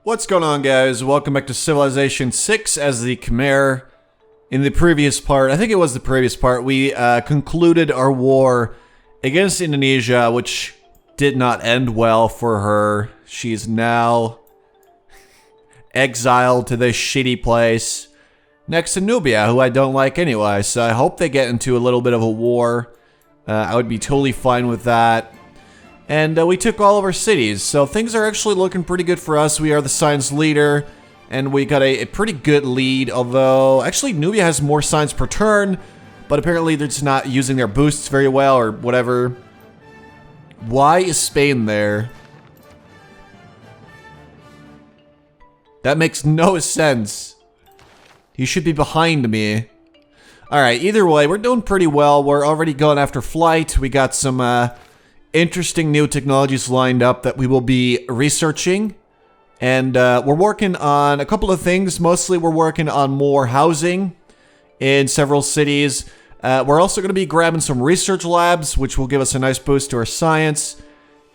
What's going on, guys? Welcome back to Civilization 6 as the Khmer. In the previous part, I think it was the previous part, we concluded our war against Indonesia, which did not end well for her. She's now exiled to this shitty place next to Nubia, who I don't like anyway, so I hope they get into a little bit of a war. I would be totally fine with that. And we took all of our cities, so things are actually looking pretty good for us. We are the science leader, and we got a pretty good lead, although actually Nubia has more science per turn, but apparently they're just not using their boosts very well or whatever. Why is Spain there? That makes no sense. He should be behind me. Alright, either way, we're doing pretty well. We're already going after flight. We got some interesting new technologies lined up that we will be researching. And we're working on a couple of things. Mostly we're working on more housing in several cities. We're also going to be grabbing some research labs, which will give us a nice boost to our science.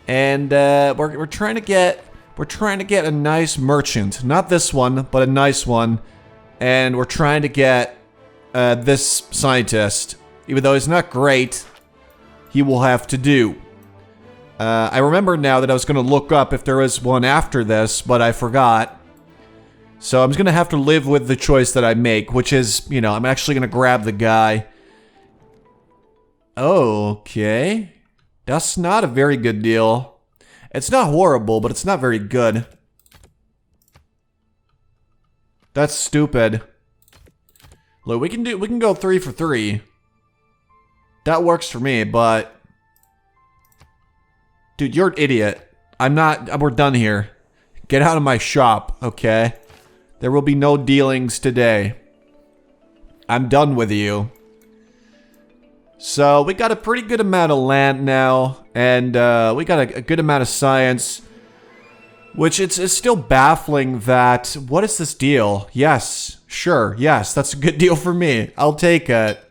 And we're trying to get a nice merchant. Not this one, but a nice one. And we're trying to get this scientist. Even though he's not great, he will have to do. I remember now that I was going to look up if there was one after this, but I forgot. So I'm just going to have to live with the choice that I make, which is, you know, I'm actually going to grab the guy. Okay. That's not a very good deal. It's not horrible, but it's not very good. That's stupid. Look, we can go 3 for 3. That works for me, but dude, you're an idiot. We're done here. Get out of my shop, okay? There will be no dealings today. I'm done with you. So, we got a pretty good amount of land now, and we got a good amount of science. Which, it's still baffling that... What is this deal? Yes, sure, yes, that's a good deal for me. I'll take it.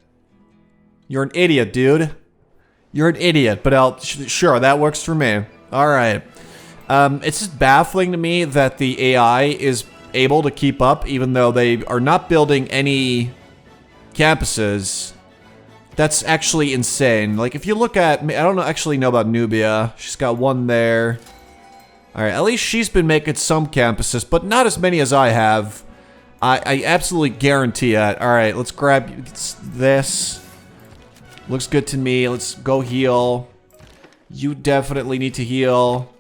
You're an idiot, dude. You're an idiot, but sure, that works for me. Alright. It's just baffling to me that the AI is able to keep up, even though they are not building any campuses. That's actually insane. Like, if you look at... I don't actually know about Nubia. She's got one there. Alright, at least she's been making some campuses, but not as many as I have. I absolutely guarantee it. Alright, let's grab this. Looks good to me. Let's go heal. You definitely need to heal.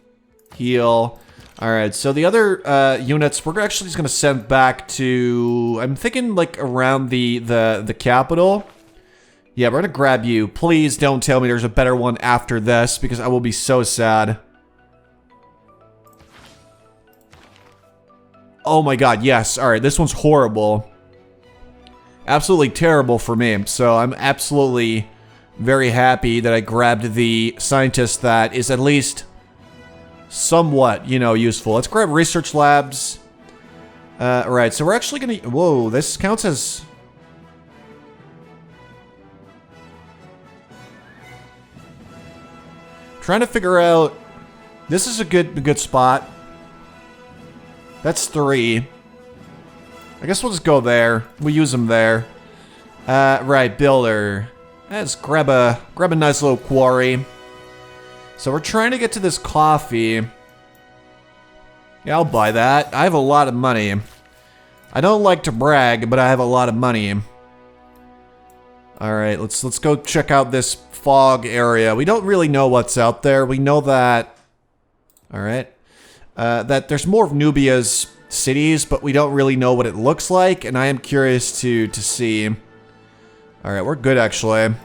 Heal. Alright, so the other units, we're actually just going to send back to... I'm thinking, like, around the capital. Yeah, we're going to grab you. Please don't tell me there's a better one after this, because I will be so sad. Oh my god, yes. Alright, this one's horrible. Absolutely terrible for me. So I'm absolutely very happy that I grabbed the scientist that is at least somewhat, you know, useful. Let's grab research labs. Alright, so we're actually gonna... Whoa, this counts as... Trying to figure out... This is a good spot. That's 3. I guess we'll just go there. We'll use them there. Right, builder. Let's grab a nice little quarry. So we're trying to get to this coffee. Yeah, I'll buy that. I have a lot of money. I don't like to brag, but I have a lot of money. Alright, let's go check out this fog area. We don't really know what's out there. We know that... Alright. That there's more of Nubia's cities, but we don't really know what it looks like, and I am curious to see. Alright, we're good, actually.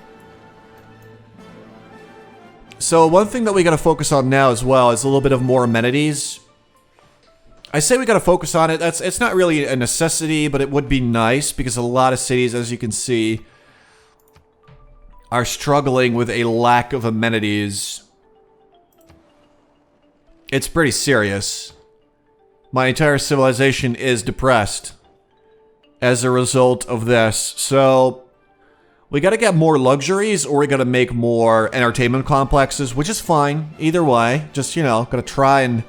So, one thing that we gotta focus on now as well is a little bit of more amenities. I say we gotta focus on it. It's not really a necessity, but it would be nice, because a lot of cities, as you can see, are struggling with a lack of amenities. It's pretty serious. My entire civilization is depressed as a result of this. So, we gotta get more luxuries, or we gotta make more entertainment complexes, which is fine. Either way, just, you know, gotta try and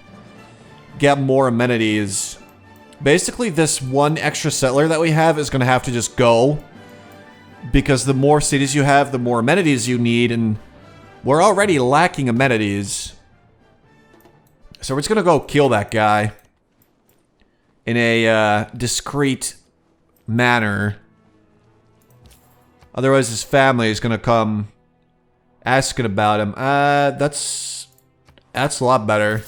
get more amenities. Basically, this one extra settler that we have is going to have to just go. Because the more cities you have, the more amenities you need, and we're already lacking amenities. So we're just going to go kill that guy in a discreet manner. Otherwise, his family is going to come asking about him. That's a lot better.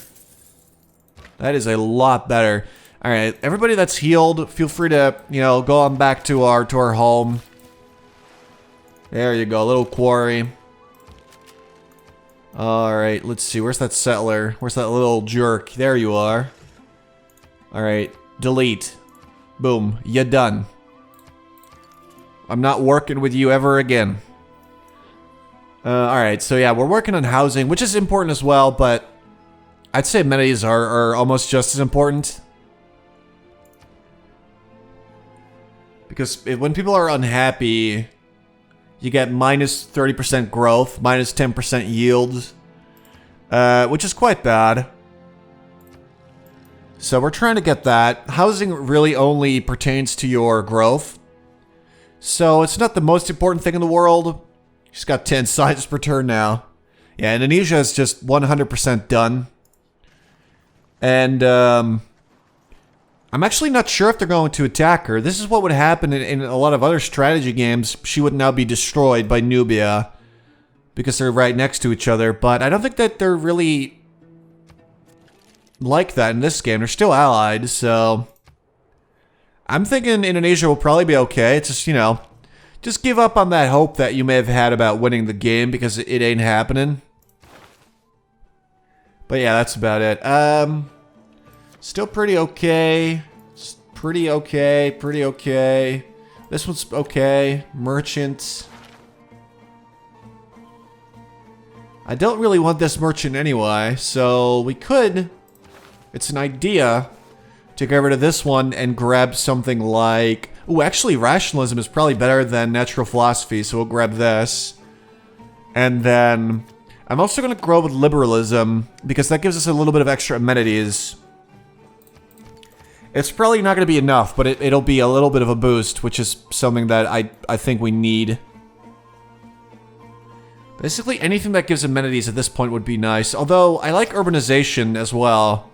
That is a lot better. All right, everybody that's healed, feel free to, you know, go on back to our home. There you go, little quarry. All right, let's see. Where's that settler? Where's that little jerk? There you are. All right, delete. Boom, you're done. I'm not working with you ever again. All right, so yeah, we're working on housing, which is important as well, but I'd say amenities are almost just as important. Because when people are unhappy, you get minus 30% growth, minus 10% yield, which is quite bad. So we're trying to get that. Housing really only pertains to your growth. So it's not the most important thing in the world. She's got 10 scientists per turn now. Yeah, Indonesia is just 100% done. And I'm actually not sure if they're going to attack her. This is what would happen in a lot of other strategy games. She would now be destroyed by Nubia because they're right next to each other. But I don't think that they're really like that in this game. They're still allied, so I'm thinking Indonesia will probably be okay. It's just, you know, just give up on that hope that you may have had about winning the game because it ain't happening. But yeah, that's about it. Still pretty okay. Pretty okay. Pretty okay. This one's okay. Merchant. I don't really want this merchant anyway, so we could... It's an idea to get rid of this one and grab something like... Ooh, actually, rationalism is probably better than natural philosophy, so we'll grab this. And then... I'm also going to grow with liberalism, because that gives us a little bit of extra amenities. It's probably not going to be enough, but it'll be a little bit of a boost, which is something that I think we need. Basically, anything that gives amenities at this point would be nice. Although, I like urbanization as well.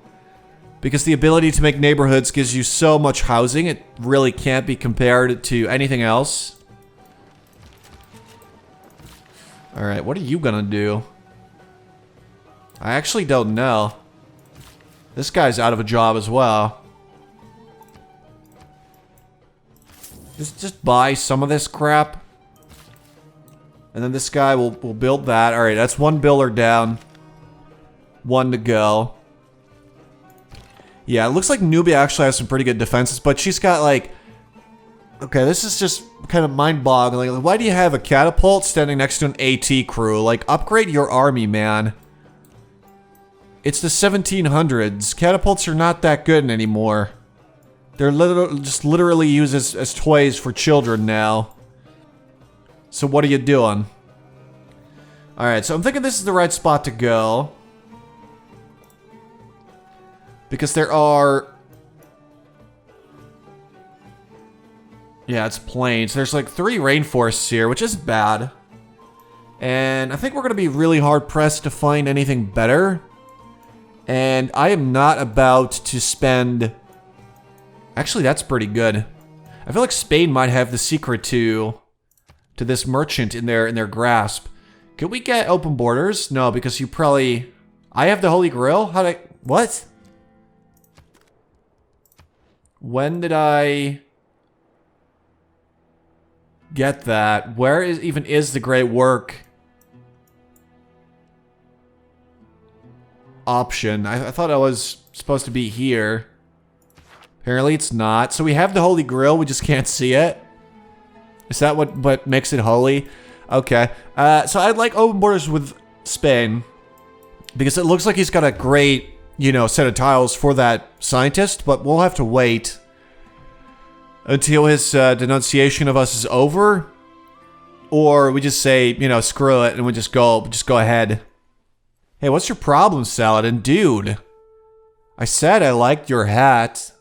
Because the ability to make neighborhoods gives you so much housing, it really can't be compared to anything else. Alright, what are you gonna do? I actually don't know. This guy's out of a job as well. Just buy some of this crap. And then this guy will build that. Alright, that's one builder down. One to go. Yeah, it looks like Nubia actually has some pretty good defenses, but she's got like... Okay, this is just kind of mind-boggling. Like, why do you have a catapult standing next to an AT crew? Like, upgrade your army, man. It's the 1700s. Catapults are not that good anymore. They're literally used as toys for children now. So what are you doing? Alright, so I'm thinking this is the right spot to go. Because there are... Yeah, it's plains. There's like 3 rainforests here, which isn't bad. And I think we're going to be really hard-pressed to find anything better. And I am not about to spend... Actually, that's pretty good. I feel like Spain might have the secret to this merchant in their grasp. Could we get open borders? No, because you probably... I have the Holy Grail? How did I... What? When did I get that? Where even is the Great Work option? I thought I was supposed to be here. Apparently it's not. So we have the Holy Grail, we just can't see it. Is that what makes it holy? Okay. So I'd like open borders with Spain. Because it looks like he's got a great, you know, set of tiles for that scientist. But we'll have to wait until his denunciation of us is over. Or we just say, you know, screw it and we just go ahead. Hey, what's your problem, Saladin? Dude. I said I liked your hat.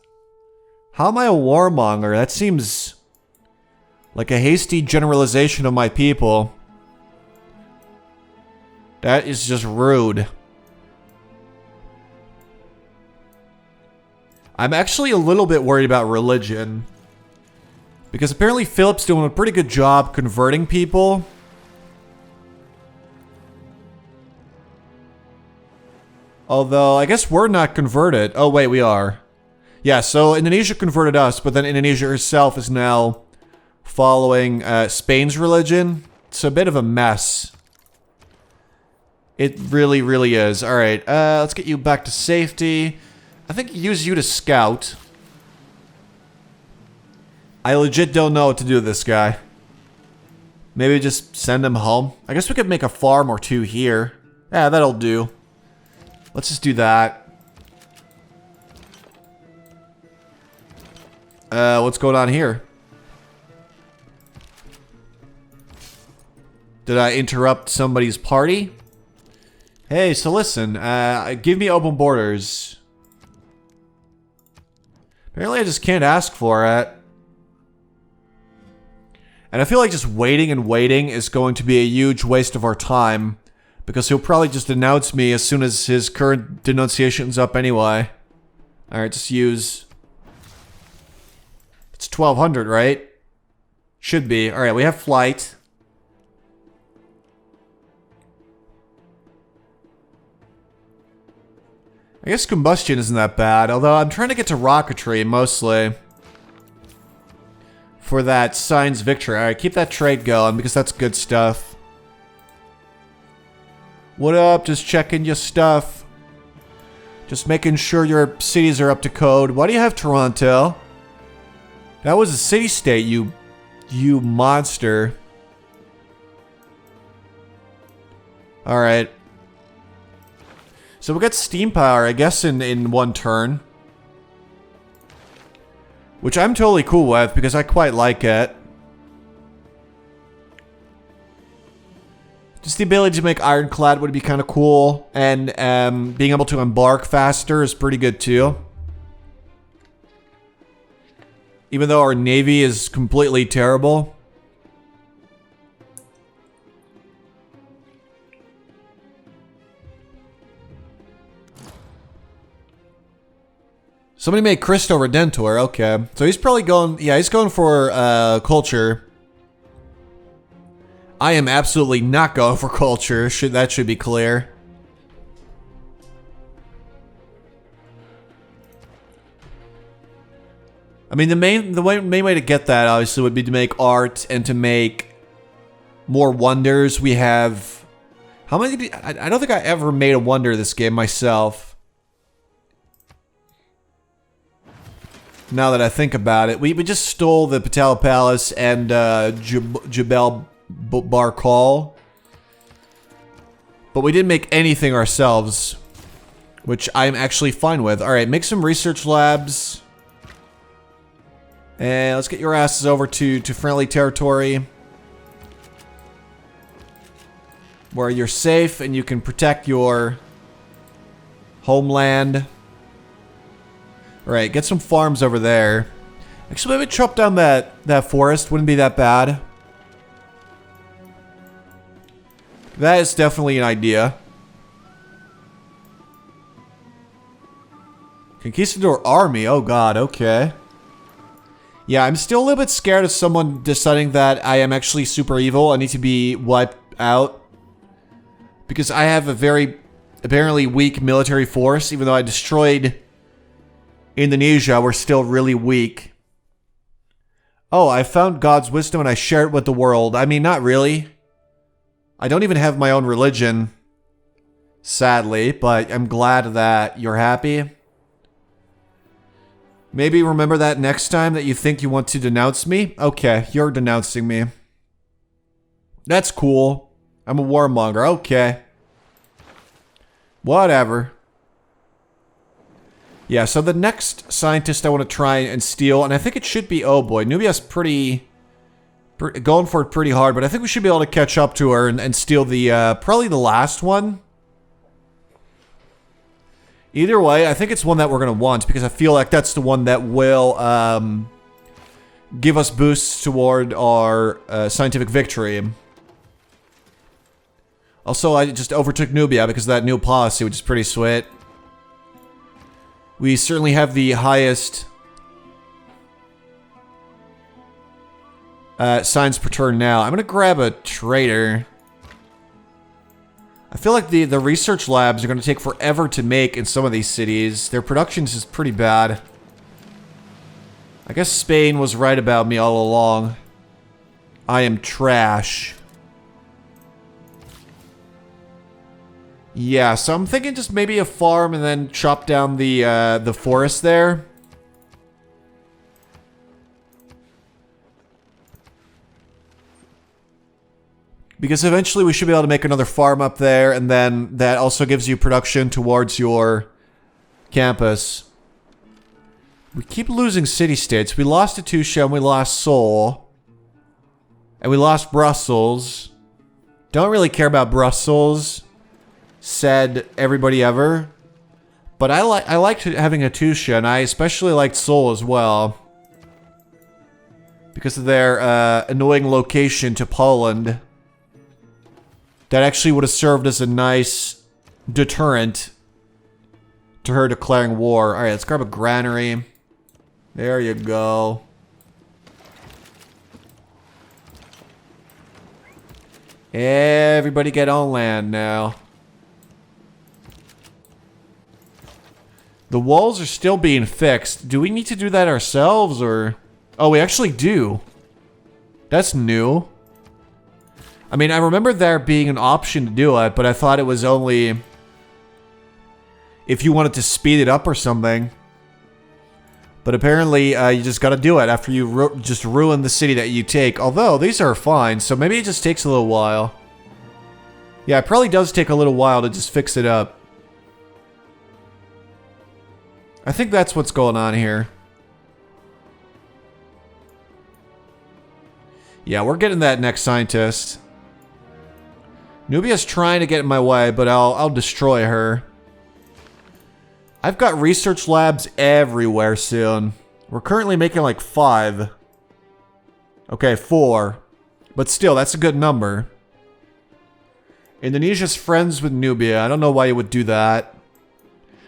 How am I a warmonger? That seems like a hasty generalization of my people. That is just rude. I'm actually a little bit worried about religion. Because apparently Philip's doing a pretty good job converting people. Although, I guess we're not converted. Oh, wait, we are. Yeah, so Indonesia converted us, but then Indonesia herself is now following Spain's religion. It's a bit of a mess. It really, really is. Alright, let's get you back to safety. I think use you to scout. I legit don't know what to do with this guy. Maybe just send him home. I guess we could make a farm or two here. Yeah, that'll do. Let's just do that. What's going on here? Did I interrupt somebody's party? Hey, so listen, give me open borders. Apparently I just can't ask for it. And I feel like just waiting and waiting is going to be a huge waste of our time. Because he'll probably just denounce me as soon as his current denunciation's up anyway. Alright, just use... It's 1200, right? Should be. Alright, we have flight. I guess combustion isn't that bad, although I'm trying to get to rocketry, mostly. For that science victory. Alright, keep that trade going, because that's good stuff. What up? Just checking your stuff. Just making sure your cities are up to code. Why do you have Toronto? That was a city-state, you monster. Alright. So we got steam power, I guess, in one turn. Which I'm totally cool with, because I quite like it. Just the ability to make ironclad would be kind of cool. And being able to embark faster is pretty good too. Even though our navy is completely terrible. Somebody made Cristo Redentor, okay. So he's probably going, yeah, he's going for culture. I am absolutely not going for culture. That should be clear. I mean, the main way to get that obviously would be to make art and to make more wonders. We have how many? I don't think I ever made a wonder this game myself. Now that I think about it, we just stole the Patel Palace and Jebel Barkal. But we didn't make anything ourselves, which I'm actually fine with. Alright, make some research labs. And let's get your asses over to friendly territory. Where you're safe and you can protect your homeland. Alright, get some farms over there. Actually, maybe chop down that forest. Wouldn't be that bad. That is definitely an idea. Conquistador army. Oh god, okay. Yeah, I'm still a little bit scared of someone deciding that I am actually super evil. I need to be wiped out. Because I have a very apparently weak military force. Even though I destroyed Indonesia, we're still really weak. Oh, I found God's wisdom and I share it with the world. I mean, not really. I don't even have my own religion, sadly, but I'm glad that you're happy. Maybe remember that next time that you think you want to denounce me? Okay, you're denouncing me. That's cool. I'm a warmonger, okay. Whatever. Yeah, so the next scientist I want to try and steal, and I think it should be, oh boy, Nubia's going for it pretty hard, but I think we should be able to catch up to her and steal the, probably the last one. Either way, I think it's one that we're going to want because I feel like that's the one that will give us boosts toward our scientific victory. Also, I just overtook Nubia because of that new policy, which is pretty sweet. We certainly have the highest science per turn now. I'm going to grab a trader. I feel like the research labs are going to take forever to make in some of these cities. Their production is just pretty bad. I guess Spain was right about me all along. I am trash. Yeah, so I'm thinking just maybe a farm and then chop down the forest there. Because eventually we should be able to make another farm up there, and then that also gives you production towards your campus. We keep losing city-states. We lost Atusha, and we lost Seoul. And we lost Brussels. Don't really care about Brussels, said everybody ever. But I liked having Atusha, and I especially liked Seoul as well. Because of their annoying location to Poland. That actually would have served as a nice deterrent to her declaring war. Alright, let's grab a granary. There you go. Everybody get on land now. The walls are still being fixed. Do we need to do that ourselves, or... Oh, we actually do. That's new. I mean, I remember there being an option to do it, but I thought it was only if you wanted to speed it up or something. But apparently, you just gotta do it after you just ruin the city that you take. Although, these are fine, so maybe it just takes a little while. Yeah, it probably does take a little while to just fix it up. I think that's what's going on here. Yeah, we're getting that next scientist. Nubia's trying to get in my way, but I'll destroy her. I've got research labs everywhere soon. We're currently making like 5. Okay, 4. But still, that's a good number. Indonesia's friends with Nubia. I don't know why you would do that.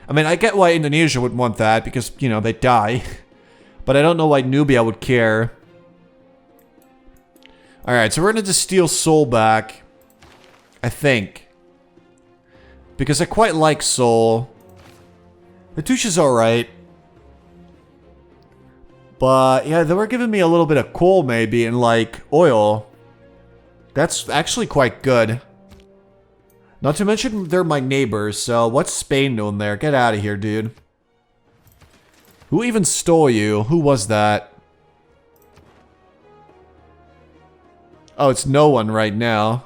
I mean, I get why Indonesia would want that, because, you know, they die. But I don't know why Nubia would care. Alright, so we're gonna just steal Seoul back. I think. Because I quite like Seoul. Atusha's alright. But, yeah, they were giving me a little bit of coal, maybe, and, like, oil. That's actually quite good. Not to mention, they're my neighbors, so what's Spain doing there? Get out of here, dude. Who even stole you? Who was that? Oh, it's no one right now.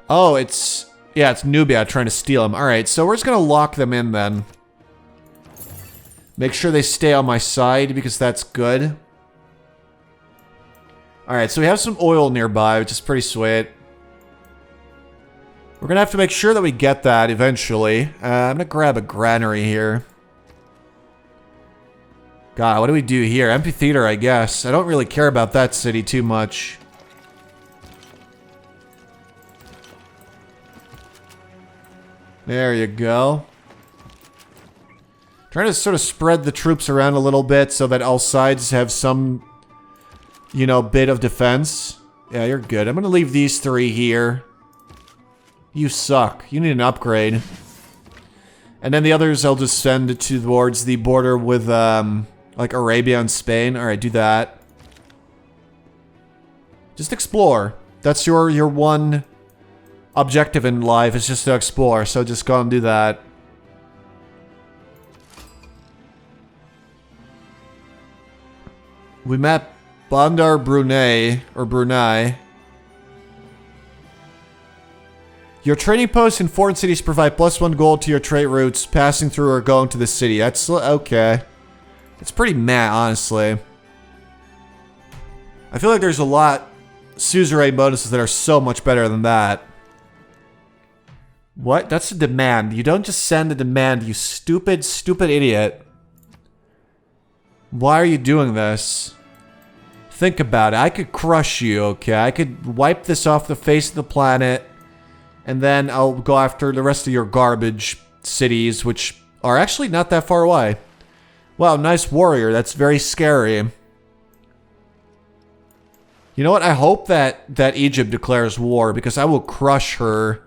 Oh, it's... Yeah, it's Nubia trying to steal him. Alright, so we're just gonna lock them in then. Make sure they stay on my side, because that's good. Alright, so we have some oil nearby, which is pretty sweet. We're gonna have to make sure that we get that eventually. I'm gonna grab a granary here. God, what do we do here? Amphitheater, I guess. I don't really care about that city too much. There you go. Trying to sort of spread the troops around a little bit so that all sides have some, you know, bit of defense. Yeah, you're good. I'm gonna leave these 3 here. You suck. You need an upgrade. And then the others I'll just send towards the border with, like Arabia and Spain. Alright, do that. Just explore. That's your one objective in life, is just to explore, so just go and do that. We met Bandar Brunei, or Brunei. Your trading posts in foreign cities provide +1 gold to your trade routes passing through or going to the city. That's okay. It's pretty meh, honestly. I feel like there's a lot suzerain bonuses that are so much better than that. What? That's a demand. You don't just send a demand, you stupid, stupid idiot. Why are you doing this? Think about it. I could crush you, okay? I could wipe this off the face of the planet, and then I'll go after the rest of your garbage cities, which are actually not that far away. Wow, nice warrior. That's very scary. You know what? I hope that Egypt declares war, because I will crush her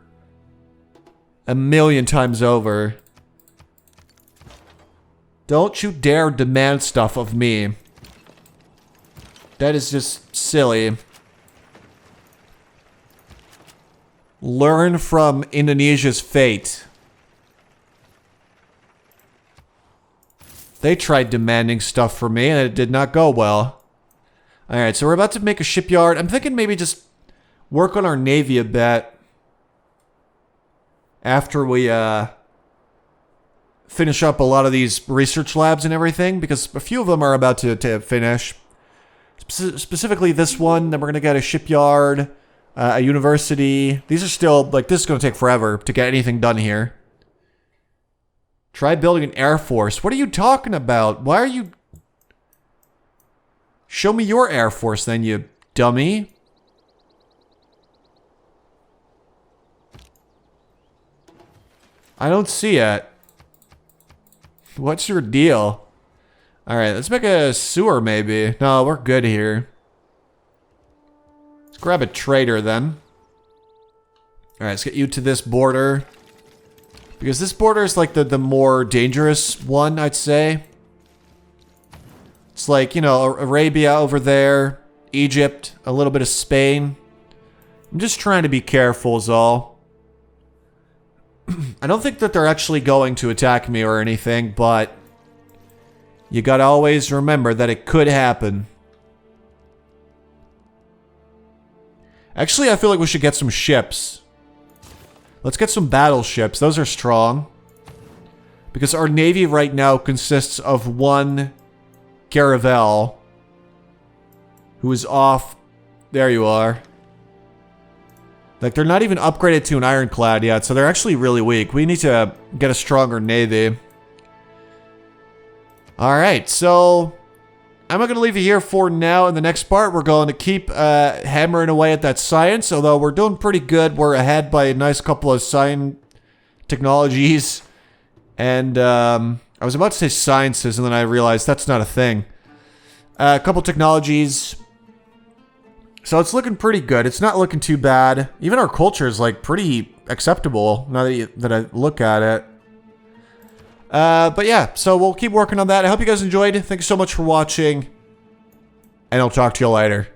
1,000,000 times over. Don't you dare demand stuff of me. That is just silly. Learn from Indonesia's fate. They tried demanding stuff from me and it did not go well. Alright, so we're about to make a shipyard. I'm thinking maybe just work on our navy a bit. After we, finish up a lot of these research labs and everything. Because a few of them are about to finish. Specifically this one. Then we're going to get a shipyard. A university. These are still, like, this is going to take forever to get anything done here. Try building an air force. What are you talking about? Why are you... Show me your air force then, you dummy. I don't see it. What's your deal? Alright, let's make a sewer maybe. No, we're good here. Let's grab a trader then. Alright, let's get you to this border. Because this border is like the more dangerous one, I'd say. It's like, you know, Arabia over there. Egypt, a little bit of Spain. I'm just trying to be careful is all. I don't think that they're actually going to attack me or anything, but you gotta always remember that it could happen. Actually, I feel like we should get some ships. Let's get some battleships. Those are strong. Because our navy right now consists of one caravel who is off. There you are. Like, they're not even upgraded to an ironclad yet, so they're actually really weak. We need to get a stronger navy. Alright, so I'm going to leave it here for now. In the next part, we're going to keep hammering away at that science, although we're doing pretty good. We're ahead by a nice couple of science technologies. And I was about to say sciences, and then I realized that's not a thing. A couple technologies. So it's looking pretty good. It's not looking too bad. Even our culture is like pretty acceptable now that I look at it. But yeah, so we'll keep working on that. I hope you guys enjoyed. Thank you so much for watching. And I'll talk to you later.